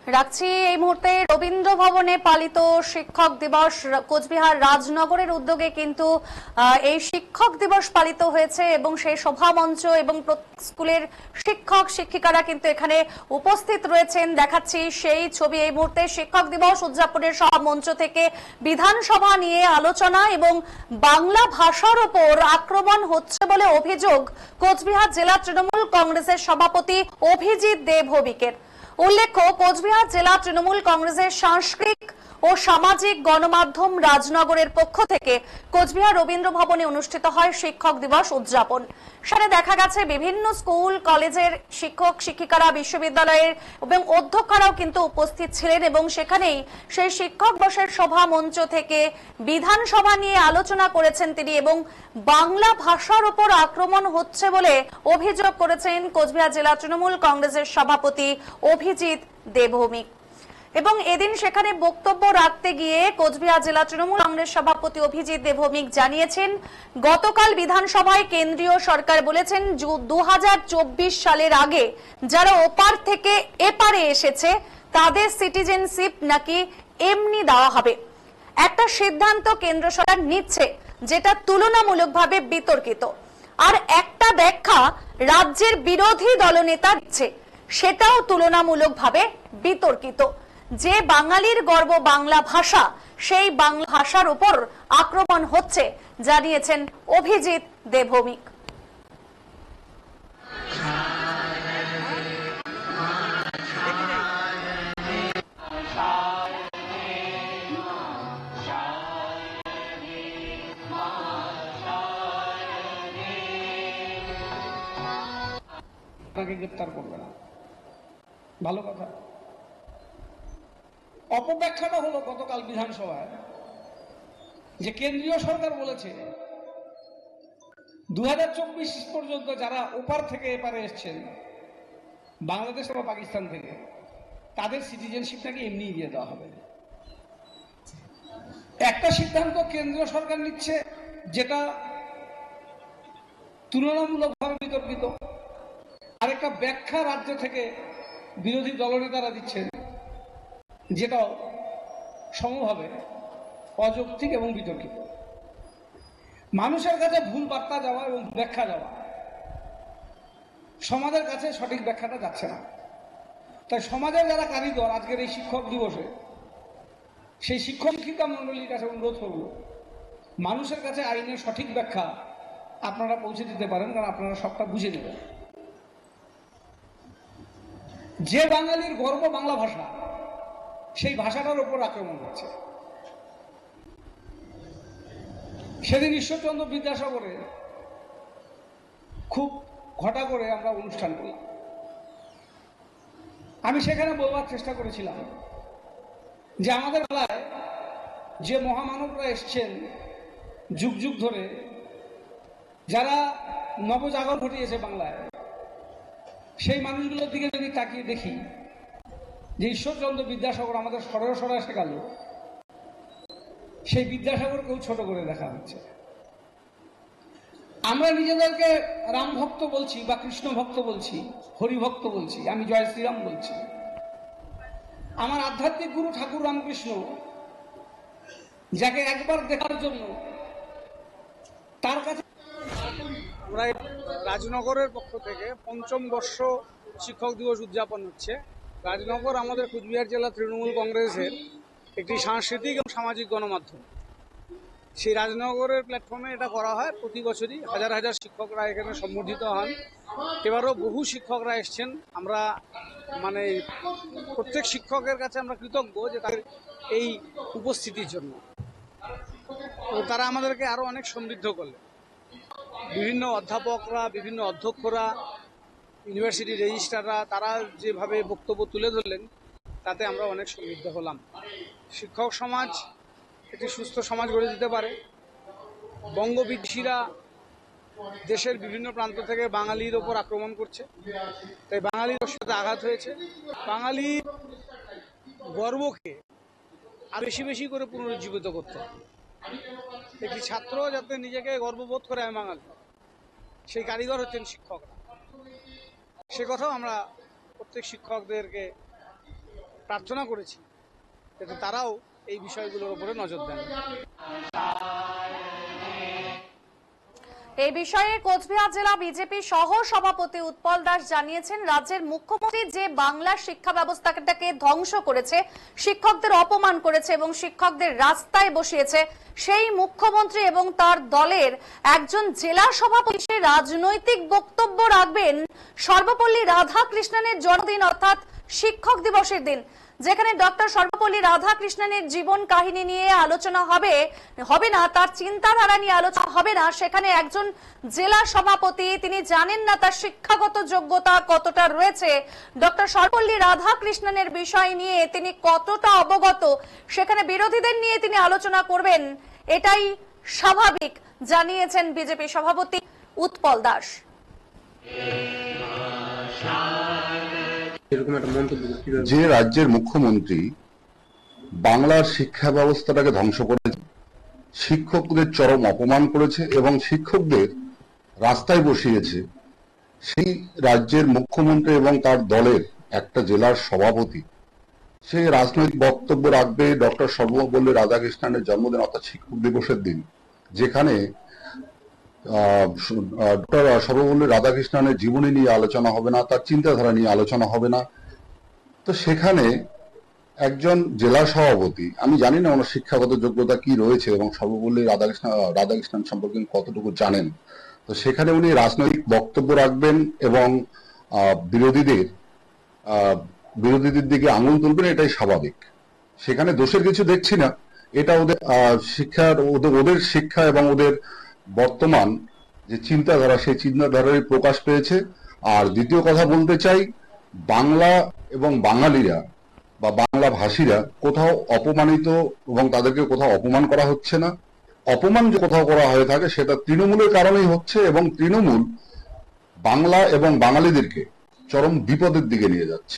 রাখছি এই মুহূর্তে রবীন্দ্র ভবনে পালিত শিক্ষক দিবস কোচবিহার রাজনগরের উদ্যোগে কিন্তু এই শিক্ষক দিবস পালিত হয়েছে এবং সেই সভামঞ্চ এবং স্কুলের শিক্ষক শিক্ষিকারা কিন্তু এখানে উপস্থিত রয়েছেন। দেখাচ্ছি সেই ছবি। এই মুহূর্তে শিক্ষক দিবস উদযাপনের সভামঞ্চ থেকে বিধানসভা নিয়ে আলোচনা এবং বাংলা ভাষার উপর আক্রমণ হচ্ছে বলে অভিযোগ কোচবিহার জেলা তৃণমূল কংগ্রেসের সভাপতি অভিজিৎ দেবভৌমিকের। উল্লেখ্য, কোচবিহার জেলা তৃণমূল কংগ্রেসের সাংস্কৃতিক ও সামাজিক গণমাধ্যম রাজনগরের পক্ষ থেকে কোচবিহার রবীন্দ্র ভবনে অনুষ্ঠিত হয় শিক্ষক দিবস উদযাপন। সেখানে দেখা গেছে বিভিন্ন স্কুল কলেজের শিক্ষক শিক্ষিকারা, বিশ্ববিদ্যালয়ের এবং অধ্যক্ষরাও কিন্তু উপস্থিত ছিলেন এবং সেখানেই সেই শিক্ষক দিবসের সভা মঞ্চ থেকে বিধানসভা নিয়ে আলোচনা করেছেন তিনি এবং বাংলা ভাষার উপর আক্রমণ হচ্ছে বলে অভিযোগ করেছেন কোচবিহার জেলা তৃণমূল কংগ্রেসের সভাপতি অভিজিৎ দেবভৌমিক। এবং এদিন সেখানে বক্তব্য রাখতে গিয়ে কোচবিহার জেলা তৃণমূল কংগ্রেস সভাপতি অভিজিৎ দেবভৌমিক জানিয়েছেন, গতকাল বিধানসভায় কেন্দ্রীয় সরকার বলেছেন 2024 সালের আগে যারা ওপার থেকে এপারে এসেছে তাদের সিটিজেনশিপ নাকি এমনি দেওয়া হবে। একটা সিদ্ধান্ত কেন্দ্র সরকার নিচ্ছে যেটা তুলনামূলকভাবে বিতর্কিত, আর একটা ব্যাখ্যা রাজ্যের বিরোধী দলনেতা দিচ্ছে সেটাও তুলনামূলকভাবে বিতর্কিত। যে বাঙালির গর্ব বাংলা ভাষা, সেই বাংলা ভাষার উপর আক্রমণ হচ্ছে জানিয়েছেন অভিজিৎ দেবভৌমিক। গ্রেপ্তার করবে না, ভালো কথা। অপব্যাখ্যাটা হলো গতকাল বিধানসভায় যে কেন্দ্রীয় সরকার বলেছে 2024 পর্যন্ত যারা ওপার থেকে এপারে এসছেন বাংলাদেশ বা পাকিস্তান থেকে তাদের সিটিজেনশিপ নাকি এমনি দিয়ে দেওয়া হবে। একটা সিদ্ধান্ত কেন্দ্রীয় সরকার নিচ্ছে যেটা তুলনামূলকভাবে বিতর্কিত, আরেকটা ব্যাখ্যা রাজ্য থেকে বিরোধী দলনেতারা দিচ্ছেন যেটাও সমভাবে অযৌক্তিক এবং বিতর্কিত। মানুষের কাছে ভুল বার্তা যাওয়া এবং ব্যাখ্যা যাওয়া, সমাজের কাছে সঠিক ব্যাখ্যাটা যাচ্ছে না। তাই সমাজের যারা কারিগর আজকের এই শিক্ষক দিবসে, সেই শিক্ষক শিক্ষিকা মণ্ডলীর কাছে অনুরোধ করব, মানুষের কাছে আইনের সঠিক ব্যাখ্যা আপনারা পৌঁছে দিতে পারেন, কারণ আপনারা সবটা বুঝে নেবেন। যে বাঙালির গর্ব বাংলা ভাষা, সেই ভাষাটার উপর আক্রমণ হচ্ছে। সেদিন ঈশ্বরচন্দ্র বিদ্যাসাগরে খুব ঘটা করে আমরা অনুষ্ঠান করলাম। আমি সেখানে বলবার চেষ্টা করেছিলাম যে আমাদের বেলায় যে মহামানবরা এসছেন যুগ যুগ ধরে, যারা নবজাগরণ ঘটিয়েছে বাংলায়, সেই মানুষগুলোর দিকে যদি তাকিয়ে দেখি যে ঈশ্বরচন্দ্র বিদ্যাসাগর আমাদের সরয় সরয় শেখালো, সেই বিদ্যাসাগরকেও ছোট করে দেখা হচ্ছে। আমরা নিজেদেরকে রাম ভক্ত বলছি বা কৃষ্ণ ভক্ত বলছি, হরিভক্ত বলছি, আমি জয় শ্রীরাম বলছি। আমার আধ্যাত্মিক গুরু ঠাকুর রামকৃষ্ণ, যাকে একবার দেখার জন্য তার কাছে আমরা রাজনগরের পক্ষ থেকে ৫ম বর্ষ শিক্ষক দিবস উদযাপন হচ্ছে। রাজনগর আমাদের কোচবিহার জেলা তৃণমূল কংগ্রেসের একটি সাংস্কৃতিক এবং সামাজিক গণমাধ্যম। সেই রাজনগরের প্ল্যাটফর্মে এটা করা হয়। প্রতি বছরই হাজার হাজার শিক্ষকরা এখানে সম্বর্ধিত হন। এবারও বহু শিক্ষকরা এসছেন। আমরা প্রত্যেক শিক্ষকের কাছে আমরা কৃতজ্ঞ যে তাদের এই উপস্থিতির জন্য। তারা আমাদেরকে আরও অনেক সমৃদ্ধ করলেন। বিভিন্ন অধ্যাপকরা, বিভিন্ন অধ্যক্ষরা, ইউনিভার্সিটি রেজিস্ট্রাররা, তারা যেভাবে বক্তব্য তুলে ধরলেন তাতে আমরা অনেক সমৃদ্ধ হলাম। শিক্ষক সমাজ একটি সুস্থ সমাজ গড়ে দিতে পারে। বঙ্গবিদ্বেষীরা দেশের বিভিন্ন প্রান্ত থেকে বাঙালির ওপর আক্রমণ করছে, তাই বাঙালির সাথে আঘাত হয়েছে। বাঙালির গর্বকে আর বেশি বেশি করে পুনরুজ্জীবিত করতে হবে। একটি ছাত্র যাতে নিজেকে গর্ববোধ করে আমি বাঙালি, সেই কারিগর হচ্ছেন শিক্ষকরা। সে কথাও আমরা প্রত্যেক শিক্ষকদেরকে প্রার্থনা করেছি যাতে তারাও এই বিষয়গুলোর উপরে নজর দেন। এই বিষয়ে কোচবিহার জেলা বিজেপি সহ সভাপতি উৎপল দাস জানিয়েছেন, রাজ্যের মুখ্যমন্ত্রী যে বাংলার শিক্ষা ব্যবস্থাটাকে ধ্বংস করেছে, শিক্ষকদের অপমান করেছে এবং শিক্ষকদের রাস্তায় বসিয়েছে, সেই মুখ্যমন্ত্রী এবং তার দলের একজন জেলা সভাপতি সে রাজনৈতিক বক্তব্য রাখবেন সর্বপল্লী রাধাকৃষ্ণনের জন্মদিন অর্থাৎ শিক্ষক দিবসের দিন, যেখানে ডক্টর সর্বপল্লী রাধাকৃষ্ণনের জীবন কাহিনী নিয়ে আলোচনা হবে না, তার চিন্তাধারা নিয়ে আলোচনা হবে না। সেখানে একজন জেলা সভাপতি, তিনি জানেন না তার শিক্ষাগত যোগ্যতা কতটা রয়েছে, ডক্টর সর্বপল্লী রাধাকৃষ্ণনের বিষয় নিয়ে তিনি কতটা অবগত, সেখানে বিরোধীদের নিয়ে তিনি আলোচনা করবেন, এটাই স্বাভাবিক, জানিয়েছেন বিজেপি সভাপতি উৎপল দাস। যে রাজ্যের মুখ্যমন্ত্রী বাংলার শিক্ষা ব্যবস্থাটাকে ধ্বংস করেছে, শিক্ষকদের চরম অপমান করেছে এবং শিক্ষকদের রাস্তায় বসিয়েছে, সেই রাজ্যের মুখ্যমন্ত্রী এবং তার দলের একটা জেলার সভাপতি সেই রাজনৈতিক বক্তব্য রাখবে ডক্টর সর্বপল্লী রাধাকৃষ্ণনের জন্মদিন অর্থাৎ শিক্ষক দিবসের দিন, যেখানে ডক্টর সর্বপল্লী রাধাকৃষ্ণনের জীবনী নিয়ে আলোচনা হবে না, তার চিন্তাধারা নিয়ে আলোচনা হবে না। তো সেখানে একজন জেলা সভাপতি, আমি জানি না ওনার শিক্ষাগত যোগ্যতা কি রয়েছে এবং সর্বপল্লী রাধাকৃষ্ণন সম্পর্কে কতটুকু জানেন, তো সেখানে উনি রাজনৈতিক বক্তব্য রাখবেন এবং বিরোধীদের দিকে আঙুল তুলবেন, এটাই স্বাভাবিক। সেখানে দোষের কিছু দেখছি না, এটা ওদের ওদের শিক্ষা এবং ওদের বর্তমান যে চিন্তাধারা সেই চিন্তাধারারই প্রকাশ পেয়েছে। আর দ্বিতীয় কথা বলতে চাই, বাংলা এবং বাঙালিরা বা বাংলা ভাষীরা কোথাও অপমানিত এবং তাদেরকে কোথাও অপমান করা হচ্ছে না। অপমান যে কোথাও করা হয়ে থাকে সেটা তৃণমূলের কারণেই হচ্ছে এবং তৃণমূল বাংলা এবং বাঙালিদেরকে চরম বিপদের দিকে নিয়ে যাচ্ছে।